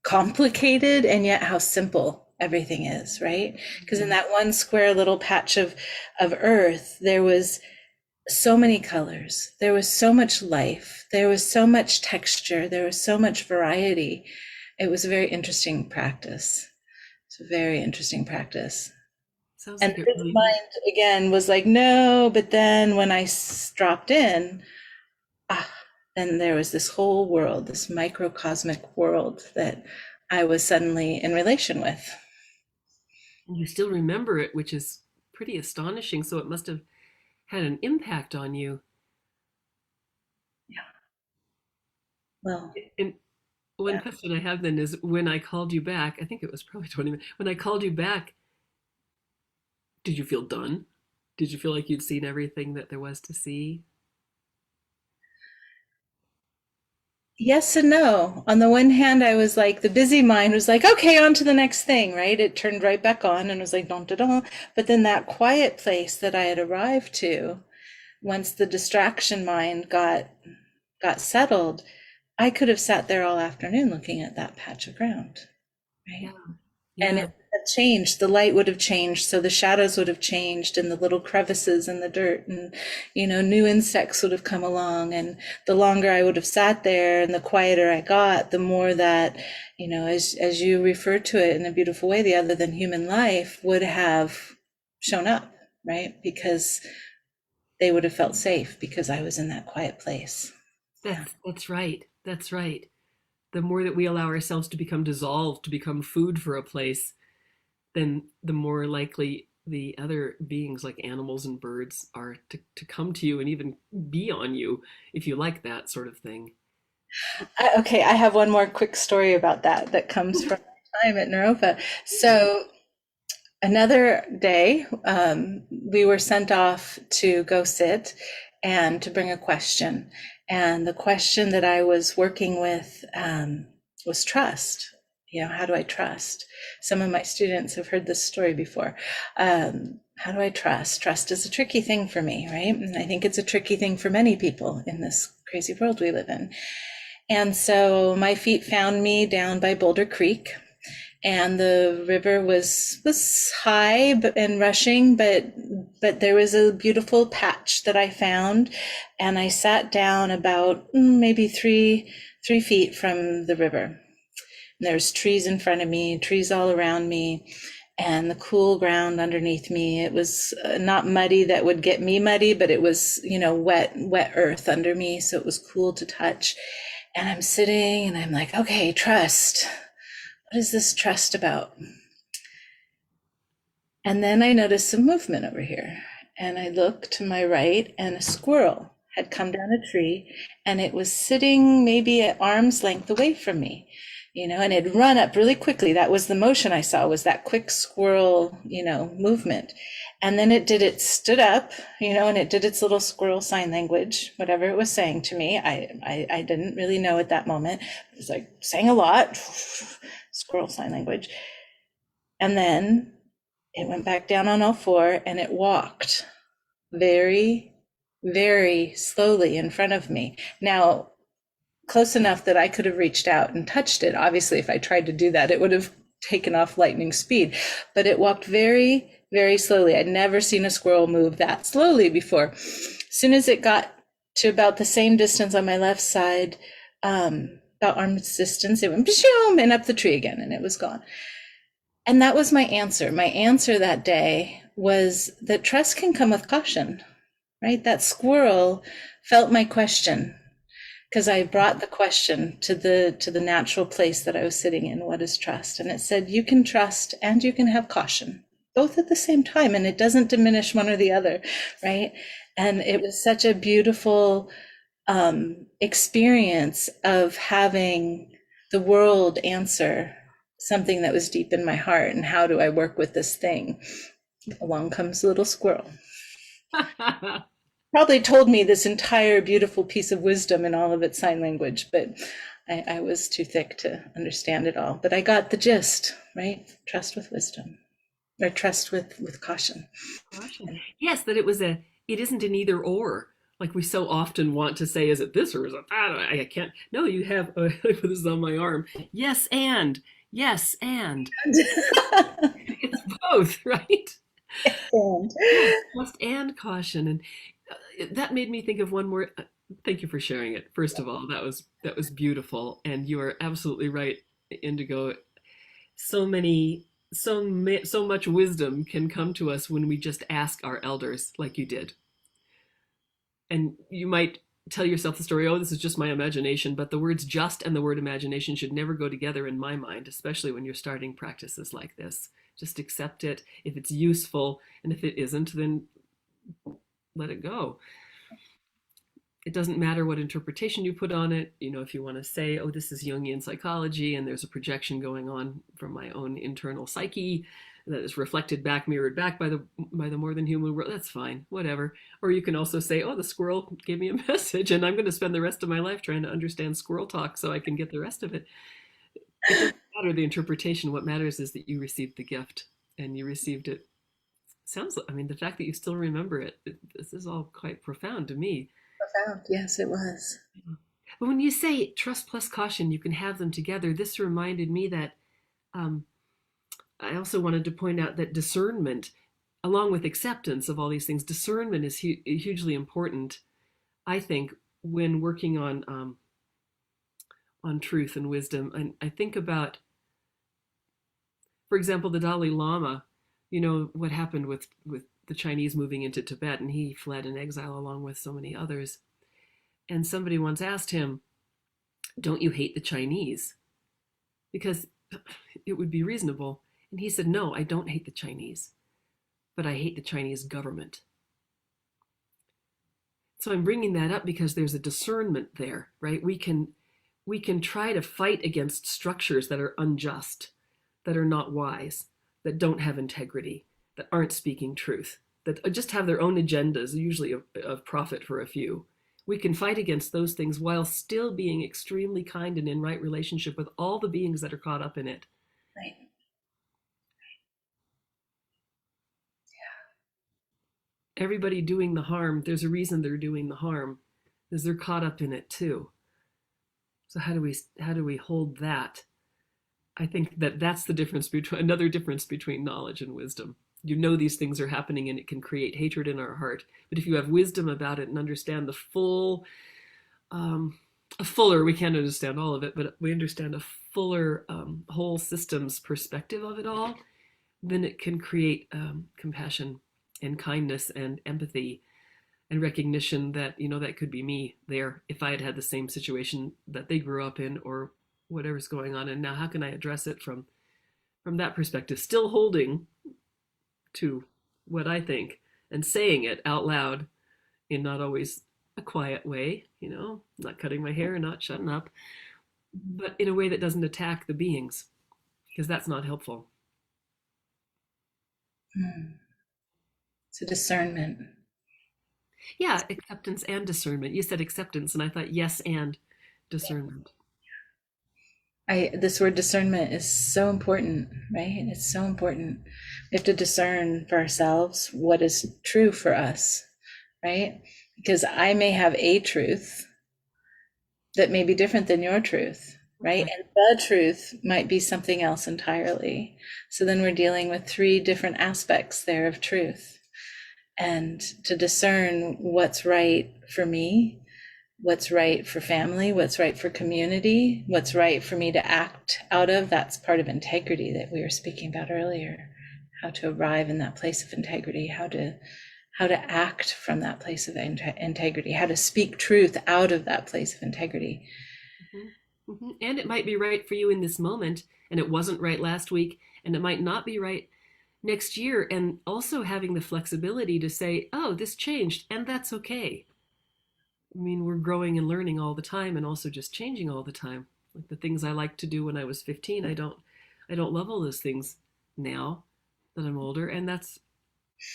complicated, and yet how simple everything is, right? Because in that one square little patch of earth, there was so many colors, there was so much life, there was so much texture, there was so much variety. It was a very interesting practice. It's a very interesting practice. Sounds And like it this really is. mind again was like, no, but then when I dropped in, ah, then there was this whole world, this microcosmic world that I was suddenly in relation with. And you still remember it, which is pretty astonishing. So it must have had an impact on you. Well, And one yeah. question I have then is when I called you back, I think it was probably 20 minutes. When I called you back, did you feel done? Did you feel like you'd seen everything that there was to see? Yes and no. On the one hand, I was like, the busy mind was like, okay, on to the next thing, right? It turned right back on and was like, dun, dun, dun. But then that quiet place that I had arrived to, once the distraction mind got settled, I could have sat there all afternoon looking at that patch of ground, Yeah, right? And yeah. it had changed. The light would have changed, so the shadows would have changed, and the little crevices in the dirt, and new insects would have come along. And the longer I would have sat there, and the quieter I got, the more that, as you refer to it in a beautiful way, the other than human life would have shown up, right? Because they would have felt safe because I was in that quiet place. Yeah. That's right. That's right. The more that we allow ourselves to become dissolved, to become food for a place, then the more likely the other beings like animals and birds are to come to you and even be on you if you like that sort of thing. Okay, I have one more quick story about that comes from my time at Naropa. So another day, we were sent off to go sit and to bring a question. And the question that I was working with was trust. How do I trust? Some of my students have heard this story before. How do I trust? Trust is a tricky thing for me, right? And I think it's a tricky thing for many people in this crazy world we live in. And so my feet found me down by Boulder Creek, and the river was high and rushing, but there was a beautiful patch that I found, and I sat down about maybe 3 feet from the river. And there's trees in front of me, trees all around me, and the cool ground underneath me. It was not muddy that would get me muddy, but it was wet earth under me, so it was cool to touch. And I'm sitting and I'm like, okay, trust. What is this trust about? And then I noticed some movement over here. And I look to my right, and a squirrel had come down a tree, and it was sitting maybe at arm's length away from me, and it run up really quickly. That was the motion I saw, was that quick squirrel, movement. And then it stood up, and it did its little squirrel sign language, whatever it was saying to me. I didn't really know at that moment. It was like saying a lot, squirrel sign language. And then it went back down on all four, and it walked very, very slowly in front of me. Now, close enough that I could have reached out and touched it. Obviously, if I tried to do that, it would have taken off lightning speed. But it walked very, very slowly. I'd never seen a squirrel move that slowly before. As soon as it got to about the same distance on my left side, about arm's distance, it went and up the tree again, and it was gone. And that was my answer. My answer that day was that trust can come with caution, right? That squirrel felt my question because I brought the question to the natural place that I was sitting in. What is trust? And it said, you can trust and you can have caution, both at the same time, and it doesn't diminish one or the other, right? And it was such a beautiful experience of having the world answer something that was deep in my heart. And how do I work with this thing? Along comes the little squirrel. Probably told me this entire beautiful piece of wisdom in all of its sign language, but I was too thick to understand it all. But I got the gist, right? Trust with wisdom, or trust with caution. Caution. Yes, that it isn't an either or. Like we so often want to say, is it this or is it that? I can't. No, you have, I put this on my arm. Yes, and. Yes, and. It's both, right? And Yes, trust and caution. And that made me think of one more. Thank you for sharing it. First of all, that was beautiful, and you are absolutely right, Indigo. So much wisdom can come to us when we just ask our elders, like you did. And you might tell yourself the story, oh, this is just my imagination, but the words just and the word imagination should never go together in my mind, especially when you're starting practices like this. Just accept it if it's useful, and if it isn't, then let it go. it doesn't matter what interpretation you put on it. You know, if you want to say, oh, this is Jungian psychology and there's a projection going on from my own internal psyche that is reflected back, mirrored back by the more than human world, that's fine, whatever. Or you can also say, oh, the squirrel gave me a message and I'm going to spend the rest of my life trying to understand squirrel talk so I can get the rest of it. It doesn't matter the interpretation. What matters is that you received the gift and you received it. Sounds like, I mean, the fact that you still remember this is all quite profound to me. Profound. Yes, it was. But when you say trust plus caution, you can have them together, this reminded me that um, I also wanted to point out that discernment, along with acceptance of all these things, discernment is hugely important, I think, when working on truth and wisdom. And I think about, for example, the Dalai Lama. You know what happened with the Chinese moving into Tibet, and he fled in exile along with so many others. And somebody once asked him, "Don't you hate the Chinese?" Because it would be reasonable. And he said, "No, I don't hate the Chinese, but I hate the Chinese government." So I'm bringing that up because there's a discernment there, right? We can try to fight against structures that are unjust, that are not wise, that don't have integrity, that aren't speaking truth, that just have their own agendas, usually of profit for a few. We can fight against those things while still being extremely kind and in right relationship with all the beings that are caught up in it. Right. Everybody doing the harm, there's a reason they're doing the harm, because they're caught up in it too. So how do we hold that? I think that that's the difference between another difference between knowledge and wisdom. You know these things are happening and it can create hatred in our heart. But if you have wisdom about it and understand the full, a fuller, we can't understand all of it, but we understand a fuller whole systems perspective of it all, then it can create compassion and kindness and empathy and recognition that, you know, that could be me there if I had had the same situation that they grew up in or whatever's going on. And now how can I address it from that perspective, still holding to what I think and saying it out loud in not always a quiet way, you know, not cutting my hair, not shutting up, but in a way that doesn't attack the beings, because that's not helpful. It's a discernment. Yeah, acceptance and discernment. You said acceptance, and I thought yes and discernment. This word discernment is so important, right? It's so important. We have to discern for ourselves what is true for us, right? Because I may have a truth that may be different than your truth, right? Okay. And the truth might be something else entirely. So then we're dealing with three different aspects there of truth. And to discern what's right for me, what's right for family, what's right for community, what's right for me to act out of, that's part of integrity that we were speaking about earlier. How to arrive in that place of integrity, how to act from that place of integrity, how to speak truth out of that place of integrity. Mm-hmm. Mm-hmm. And it might be right for you in this moment, and it wasn't right last week, and it might not be right next year. And also having the flexibility to say, oh, this changed, and that's okay. I mean, we're growing and learning all the time and also just changing all the time. Like the things I liked to do when I was 15, I don't love all those things now that I'm older, and that's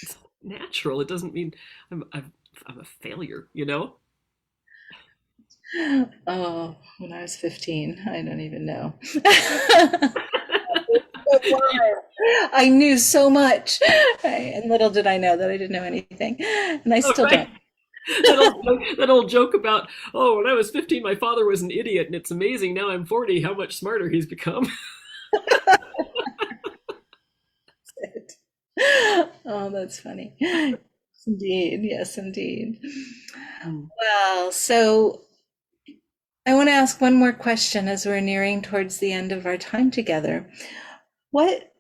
it's natural. It doesn't mean I'm a failure, you know? Oh, when I was 15, I don't even know. I knew so much, right? And little did I know that I didn't know anything, and I Oh, still right. don't. That old joke about, oh, when I was 15, my father was an idiot, and it's amazing now I'm 40 how much smarter he's become. Oh, that's funny. Indeed, yes, indeed. Mm. Well, so I want to ask one more question as we're nearing towards the end of our time together. What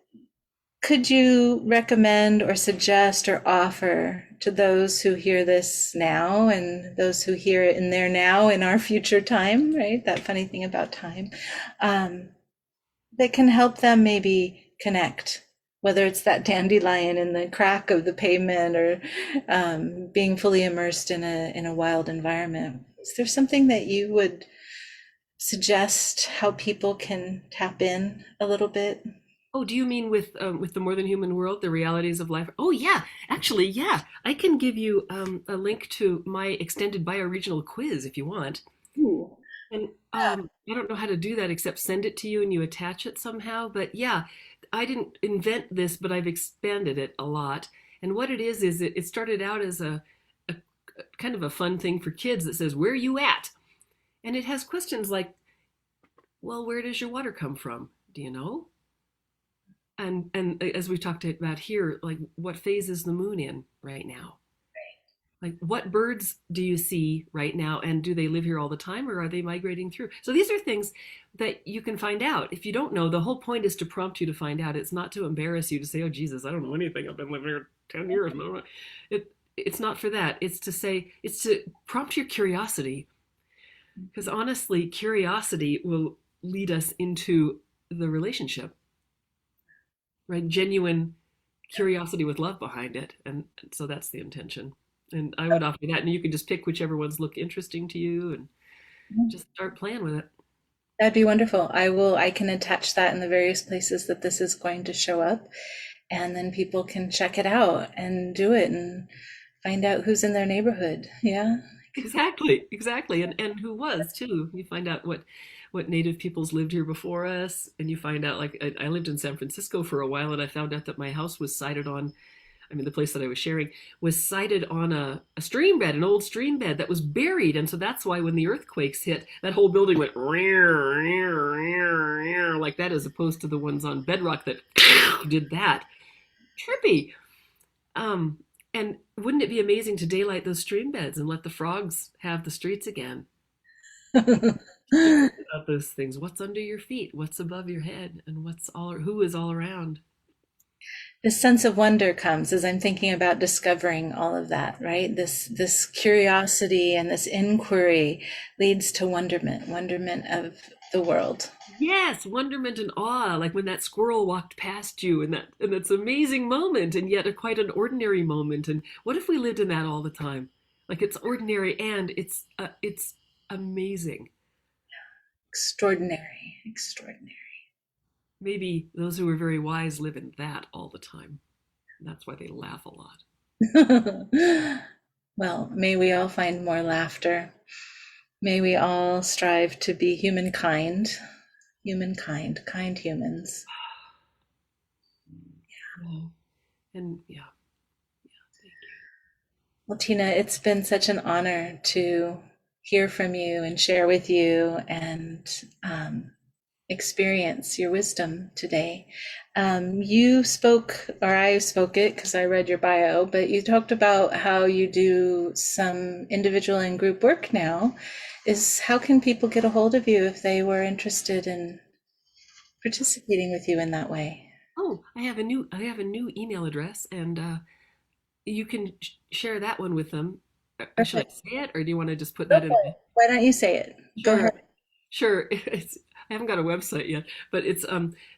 could you recommend or suggest or offer to those who hear this now and those who hear it in their now in our future time, right? That funny thing about time, that can help them maybe connect whether it's that dandelion in the crack of the pavement or being fully immersed in a wild environment. Is there something that you would suggest how people can tap in a little bit? Oh, do you mean with the more than human world, the realities of life? Oh yeah, actually, yeah. I can give you a link to my extended bioregional quiz if you want. Ooh. And I don't know how to do that except send it to you and you attach it somehow. But yeah, I didn't invent this, but I've expanded it a lot. And what it is it started out as a kind of a fun thing for kids that says, "Where are you at?" And it has questions like, "Well, where does your water come from? Do you know?" And as we talked about here, like what phase is the moon in right now? Like what birds do you see right now, and do they live here all the time, or are they migrating through? So these are things that you can find out. If you don't know, the whole point is to prompt you to find out. It's not to embarrass you to say, "Oh Jesus, I don't know anything. I've been living here 10 years." It's not for that. It's to say, it's to prompt your curiosity, because honestly, curiosity will lead us into the relationship, right? Genuine curiosity with love behind it. And so that's the intention. And I would offer that, and you can just pick whichever ones look interesting to you and just start playing with it. That'd be wonderful. I can attach that in the various places that this is going to show up, and then people can check it out and do it and find out who's in their neighborhood. Yeah. Exactly, exactly. And who was too. You find out what native peoples lived here before us, and you find out like I lived in San Francisco for a while, and I found out that my house was sited on, I mean, the place that I was sharing was sited on a stream bed, an old stream bed that was buried. And so that's why when the earthquakes hit, that whole building went like that, as opposed to the ones on bedrock that did that. Trippy. Um, and wouldn't it be amazing to daylight those stream beds and let the frogs have the streets again? Just think about those things. What's under your feet? What's above your head? And who is all around? This sense of wonder comes as I'm thinking about discovering all of that, right? This curiosity and this inquiry leads to wonderment of the world. Yes, wonderment and awe, like when that squirrel walked past you, and that's an amazing moment, and yet quite an ordinary moment. And what if we lived in that all the time? Like it's ordinary and it's amazing. Extraordinary, extraordinary. Maybe those who are very wise live in that all the time. That's why they laugh a lot. Well, may we all find more laughter. May we all strive to be humankind, kind humans. Oh, and yeah, thank Well, Tina, it's been such an honor to hear from you and share with you and experience your wisdom today. You spoke, or I spoke it because I read your bio, but you talked about how you do some individual and group work now. How can people get a hold of you if they were interested in participating with you in that way? Oh, I have a new email address, and you can share that one with them. Should I Perfect. say it, or do you want to just put Go that in? for it. Why don't you say it? Go Sure. ahead. Sure. I haven't got a website yet, but it's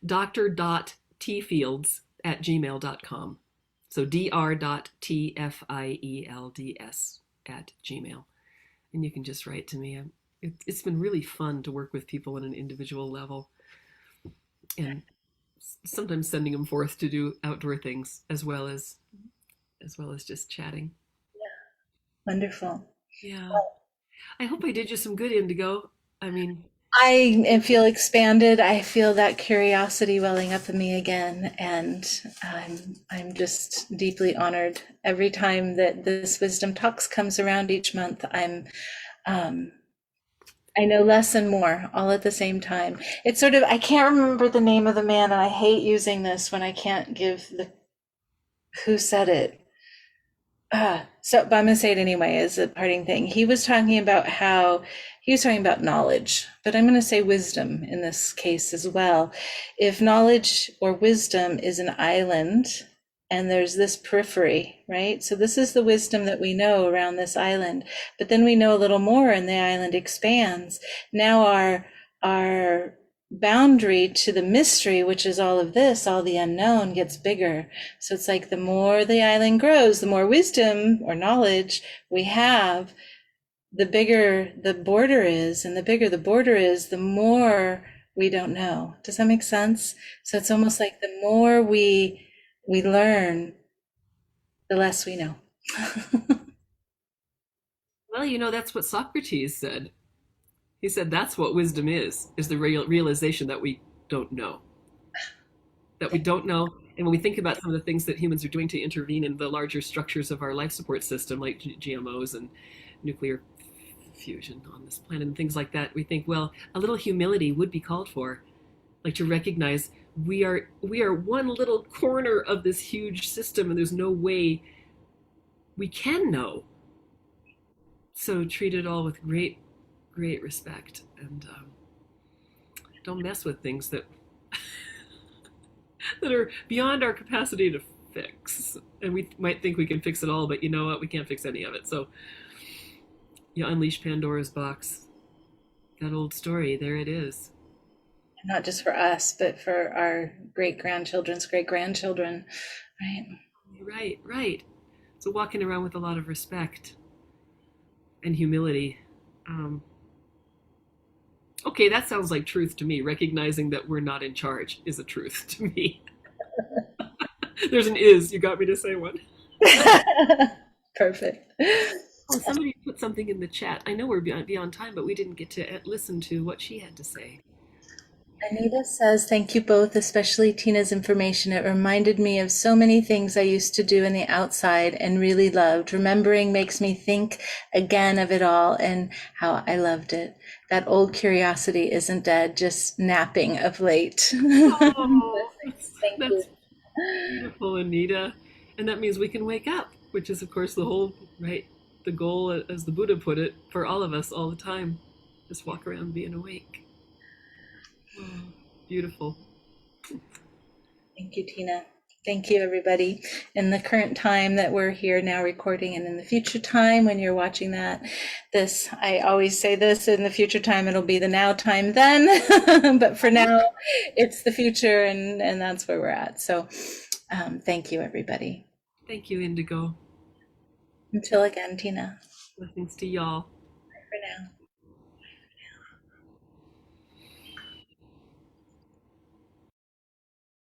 dr.tfields@gmail.com. So dr.tfields@gmail. And you can just write to me. It's been really fun to work with people on an individual level, and sometimes sending them forth to do outdoor things as well as just chatting. Wonderful. Yeah. I hope I did you some good, Indigo. I mean, Feel expanded. I feel that curiosity welling up in me again, and I'm just deeply honored every time that this Wisdom Talks comes around each month. Um, I know less and more all at the same time. It's sort of, I can't remember the name of the man, and I hate using this when I can't give the who said it. But I'm gonna say it anyway as a parting thing. He was talking about knowledge, but I'm gonna say wisdom in this case as well. If knowledge or wisdom is an island and there's this periphery, right? So this is the wisdom that we know around this island, but then we know a little more and the island expands. Now our boundary to the mystery, which is all of this, all the unknown, gets bigger. So it's like the more the island grows, the more wisdom or knowledge we have, the bigger the border is, and the bigger the border is, the more we don't know. Does that make sense? So it's almost like the more we learn, the less we know. Well, that's what Socrates said. He said that's what wisdom is the realization that we don't know. That we don't know. And when we think about some of the things that humans are doing to intervene in the larger structures of our life support system, like GMOs and nuclear fusion on this planet and things like that, we think, well, a little humility would be called for, like to recognize we are one little corner of this huge system, and there's no way we can know. So treat it all with great respect, and don't mess with things that are beyond our capacity to fix. And we might think we can fix it all, but you know what? We can't fix any of it. So you unleash Pandora's box. That old story, there it is. Not just for us, but for our great grandchildren's great grandchildren, right? Right, right. So walking around with a lot of respect and humility. Okay, that sounds like truth to me. Recognizing that we're not in charge is a truth to me. There's an is. You got me to say one. Perfect. Oh, somebody put something in the chat. I know we're beyond time, but we didn't get to listen to what she had to say. Anita says, thank you both, especially Tina's information. It reminded me of so many things I used to do in the outside and really loved. Remembering makes me think again of it all and how I loved it. That old curiosity isn't dead, just napping of late. Oh, Thank you. that's beautiful, Anita. And that means we can wake up, which is, of course, the whole, right? The goal, as the Buddha put it, for all of us all the time. Just walk around being awake. Oh, beautiful. Thank you, Tina. Thank you, everybody. In the current time that we're here now recording, and in the future time when you're watching that, I always say this, in the future time, it'll be the now time then, but for now, it's the future, and that's where we're at. So thank you, everybody. Thank you, Indigo. Until again, Tina. Blessings to y'all. Bye for now.